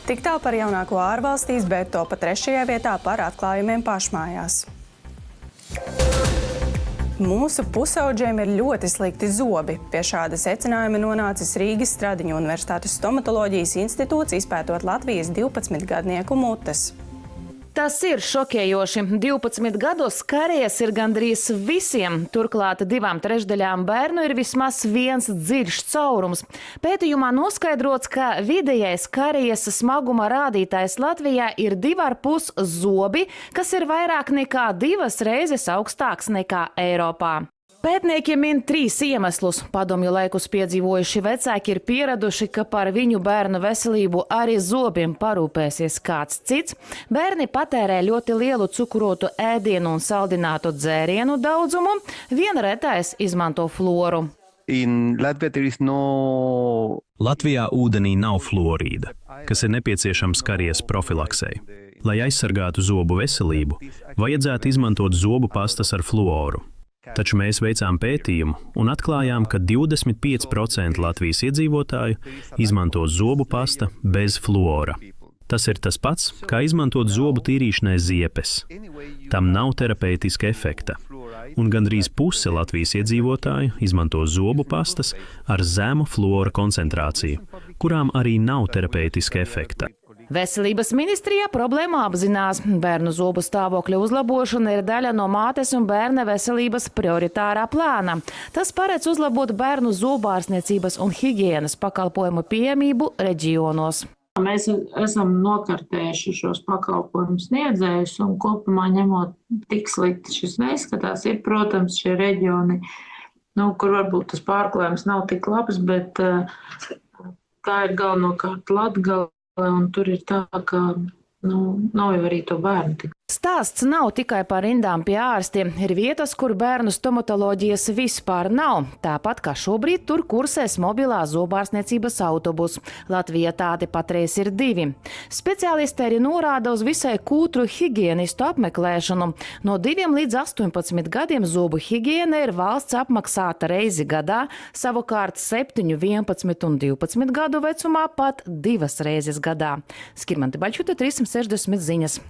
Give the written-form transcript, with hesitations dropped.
Tik tālu par jaunāko ārvalstīs, bet to pa 3. vietā par atklājumiem pašmājās. Mūsu pusauģiem ir ļoti slikti zobi. Pie šāda secinājuma nonācis Rīgas Stradiņu Universitātes stomatoloģijas institūts, izpētot Latvijas 12-gadnieku mutes. Tas ir šokējoši. 12 gados karies ir gandrīz visiem. Turklāt 2/3 bērnu ir vismaz viens dziļš caurums. Pētījumā noskaidrots, ka vidējais karies smaguma rādītājs Latvijā ir 2,5 zobi, kas ir vairāk nekā 2 reizes augstāks nekā Eiropā. Pētnieki min 3 iemeslus. Padomju laikus piedzīvojuši vecāki ir pieraduši, ka par viņu bērnu veselību arī zobiem parūpēsies kāds cits. Bērni patērē ļoti lielu cukurotu ēdienu un saldinātu dzērienu daudzumu. Viena retais izmanto fluoru. Latvijā ūdenī nav fluorīda, kas ir nepieciešams karies profilaksei. Lai aizsargātu zobu veselību, vajadzētu izmantot zobu pastas ar fluoru. Taču mēs veicām pētījumu un atklājām, ka 25% Latvijas iedzīvotāju izmanto zobu pasta bez fluora. Tas ir tas pats, kā izmantot zobu tīrīšanai ziepes. Tam nav terapeitiska efekta. Un gandrīz puse Latvijas iedzīvotāju izmanto zobu pastas ar zemu fluora koncentrāciju, kurām arī nav terapeitiska efekta. Veselības ministrijā problēmu apzinās. Bērnu zobu stāvokļa uzlabošana ir daļa no mātes un bērna veselības prioritārā plāna. Tas paredz uzlabot bērnu zobārstniecības un higienas pakalpojumu pieejamību reģionos. Mēs esam nokartējuši šos pakalpojumu sniedzējus un kopumā ņemot tik slikti šis neizskatās. Ir, protams, šie reģioni, kur varbūt tas pārklājums nav tik labs, bet tā ir galvenokārt Latgale. Un tur ir tā, ka nav jau arī to bērnu. Stāsts nav tikai par rindām pie ārstiem. Ir vietas, kur bērnu stomatoloģijas vispār nav. Tāpat kā šobrīd tur kursēs mobilā zobārstniecības autobus. Latvijā tādi patreiz ir 2. Speciālisti arī norāda uz visai kūtru higienistu apmeklēšanu. No 2 līdz 18 gadiem zobu higiena ir valsts apmaksāta reizi gadā, savukārt 7, 11 un 12 gadu vecumā pat 2 reizes gadā. Skirmante Baļķute, 360 ziņas.